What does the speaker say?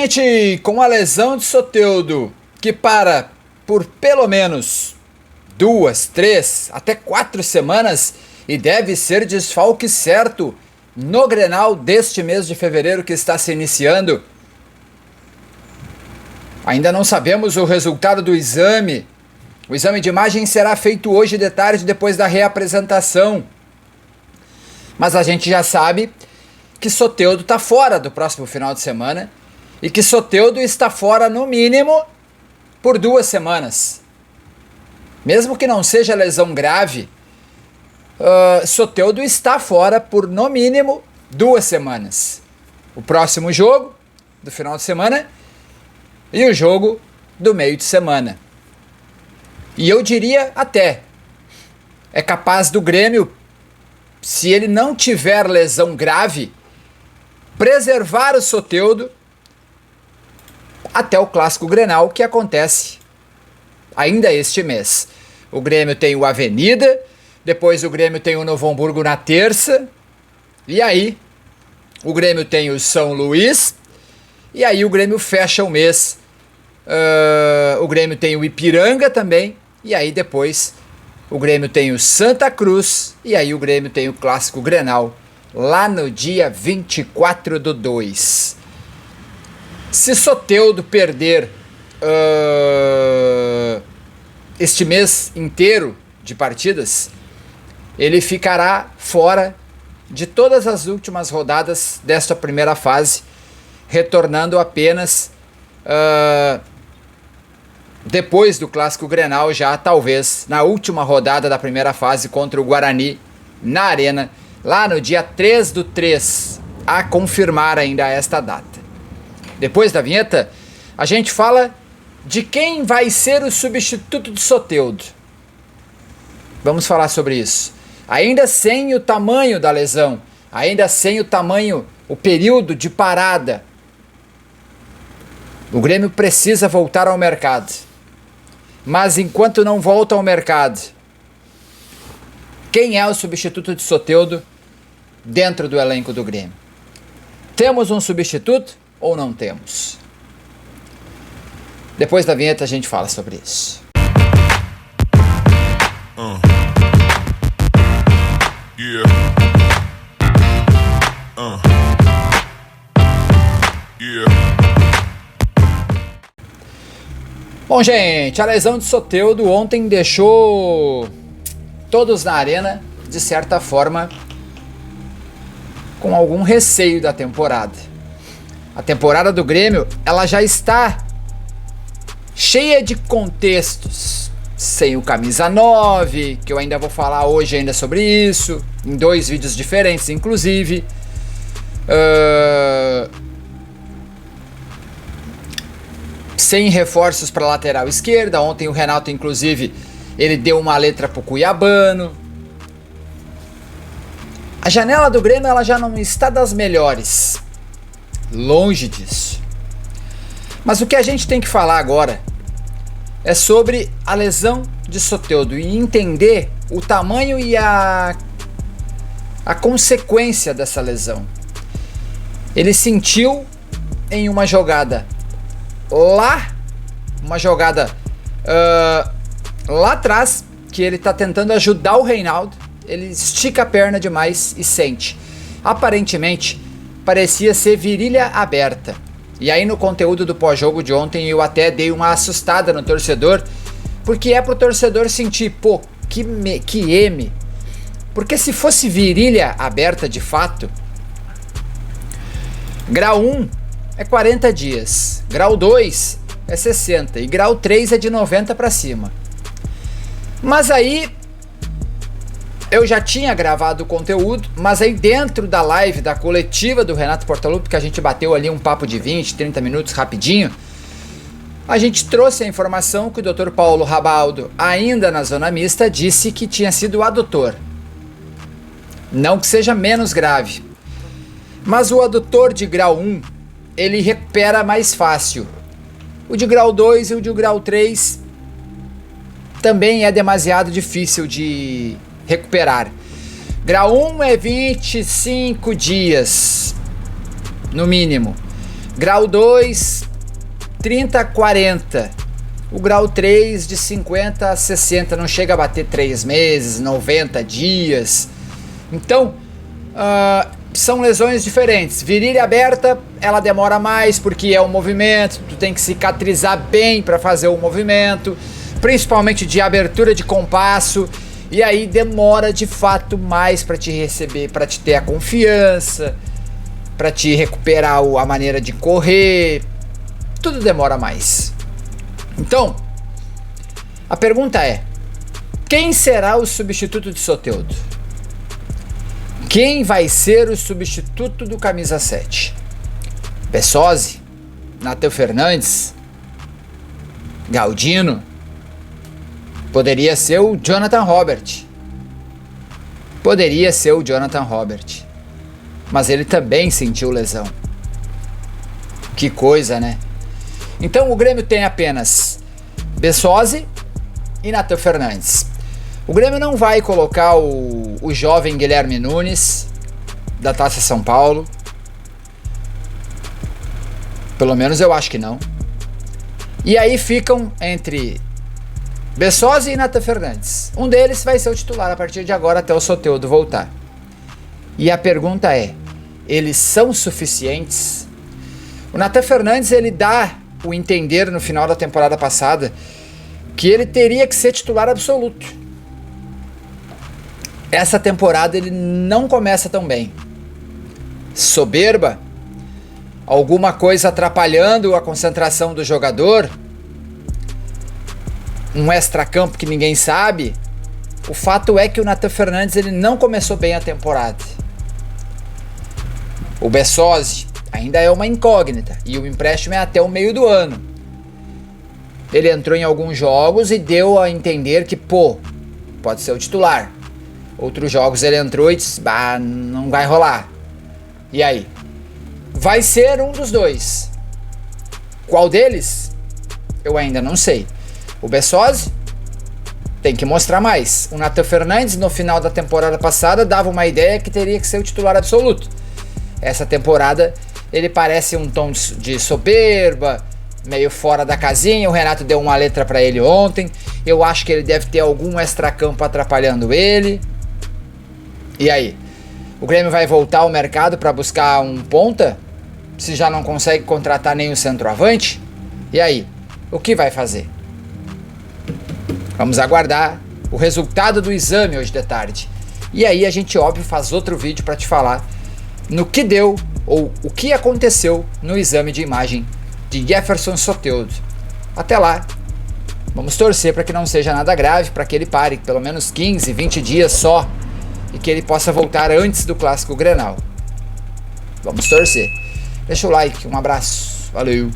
gente, com a lesão de Soteldo, que para por pelo menos 2, 3, até 4 semanas e deve ser desfalque certo no Grenal deste mês de fevereiro que está se iniciando. Ainda não sabemos o resultado do exame. O exame de imagem será feito hoje de tarde, depois da reapresentação. Mas a gente já sabe que Soteldo está fora do próximo final de semana e que Soteldo está fora no mínimo por 2 semanas. Mesmo que não seja lesão grave, Soteldo está fora por no mínimo 2 semanas. O próximo jogo do final de semana e o jogo do meio de semana. E eu diria até, é capaz do Grêmio, se ele não tiver lesão grave, preservar o Soteldo até o Clássico Grenal, que acontece ainda este mês. O Grêmio tem o Avenida, depois o Grêmio tem o Novo Hamburgo na terça, e aí o Grêmio tem o São Luís, e aí o Grêmio fecha o mês. O Grêmio tem o Ipiranga também, e aí depois o Grêmio tem o Santa Cruz, e aí o Grêmio tem o Clássico Grenal lá no dia 24/2. Se Soteldo perder este mês inteiro de partidas, ele ficará fora de todas as últimas rodadas desta primeira fase, retornando apenas depois do Clássico Grenal, já talvez na última rodada da primeira fase contra o Guarani na Arena, lá no dia 3/3, a confirmar ainda esta data. Depois da vinheta, a gente fala de quem vai ser o substituto de Soteldo. Vamos falar sobre isso. Ainda sem o tamanho da lesão, ainda sem o tamanho, o período de parada, o Grêmio precisa voltar ao mercado. Mas enquanto não volta ao mercado, quem é o substituto de Soteldo dentro do elenco do Grêmio? Temos um substituto ou não temos? Depois da vinheta a gente fala sobre isso. Bom, gente, a lesão de Soteldo ontem deixou todos na arena, de certa forma, com algum receio da temporada. A temporada do Grêmio, ela já está cheia de contextos. Sem o camisa 9, que eu ainda vou falar hoje ainda sobre isso, em 2 vídeos diferentes, inclusive. Sem reforços para a lateral esquerda. Ontem o Renato, inclusive, ele deu uma letra pro Cuiabano. A janela do Grêmio, ela já não está das melhores. Longe disso. Mas o que a gente tem que falar agora é sobre a lesão de Soteldo e entender o tamanho e a consequência dessa lesão. Ele sentiu em uma jogada lá atrás, que ele está tentando ajudar o Reinaldo, ele estica a perna demais e sente. Aparentemente, parecia ser virilha aberta. E aí no conteúdo do pós-jogo de ontem eu até dei uma assustada no torcedor, porque é pro torcedor sentir, pô, que M. Porque se fosse virilha aberta de fato, grau 1 é 40 dias, grau 2 é 60 e grau 3 é de 90 para cima. Mas aí eu já tinha gravado o conteúdo, mas aí dentro da live, da coletiva do Renato Portaluppi, que a gente bateu ali um papo de 20, 30 minutos rapidinho, a gente trouxe a informação que o Dr. Paulo Rabaldo, ainda na zona mista, disse que tinha sido o adutor. Não que seja menos grave, mas o adutor de grau 1, ele recupera mais fácil. O de grau 2 e o de grau 3 também é demasiado difícil de recuperar. Grau 1 é 25 dias, no mínimo. Grau 2, 30 a 40. O grau 3 de 50 a 60, não chega a bater 3 meses, 90 dias. Então, são lesões diferentes. Virilha aberta, ela demora mais porque é um movimento, tu tem que cicatrizar bem para fazer o movimento, principalmente de abertura de compasso, e aí demora de fato mais para te receber, para te ter a confiança, para te recuperar a maneira de correr, tudo demora mais. Então, a pergunta é: quem será o substituto de Soteldo? Quem vai ser o substituto do camisa 7? Bessosi? Nathan Fernandes? Galdino? Poderia ser o Jonathan Robert. Poderia ser o Jonathan Robert. Mas ele também sentiu lesão. Que coisa, né? Então o Grêmio tem apenas Bessosi e Nathan Fernandes. O Grêmio não vai colocar o jovem Guilherme Nunes da Taça São Paulo. Pelo menos eu acho que não. E aí ficam entre Bessosi e Nathan Fernandes. Um deles vai ser o titular a partir de agora até o Soteldo voltar. E a pergunta é: eles são suficientes? O Nathan Fernandes, ele dá o entender no final da temporada passada que ele teria que ser titular absoluto. Essa temporada ele não começa tão bem. Soberba? Alguma coisa atrapalhando a concentração do jogador? Um extracampo que ninguém sabe? O fato é que o Nathan Fernandes ele não começou bem a temporada. O Bessosi ainda é uma incógnita e o empréstimo é até o meio do ano. Ele entrou em alguns jogos e deu a entender que, pode ser o titular. Outros jogos ele entrou e disse, não vai rolar. E aí? Vai ser um dos dois. Qual deles? Eu ainda não sei. O Bessosi tem que mostrar mais. O Nathan Fernandes, no final da temporada passada, dava uma ideia que teria que ser o titular absoluto. Essa temporada ele parece um tom de soberba, meio fora da casinha. O Renato deu uma letra para ele ontem. Eu acho que ele deve ter algum extracampo atrapalhando ele. E aí? O Grêmio vai voltar ao mercado para buscar um ponta? Se já não consegue contratar nenhum centroavante? E aí? O que vai fazer? Vamos aguardar o resultado do exame hoje de tarde. E aí a gente, óbvio, faz outro vídeo para te falar no que deu ou o que aconteceu no exame de imagem de Jefferson Soteldo. Até lá, vamos torcer para que não seja nada grave, para que ele pare pelo menos 15, 20 dias só e que ele possa voltar antes do Clássico Grenal. Vamos torcer. Deixa o like, um abraço, valeu!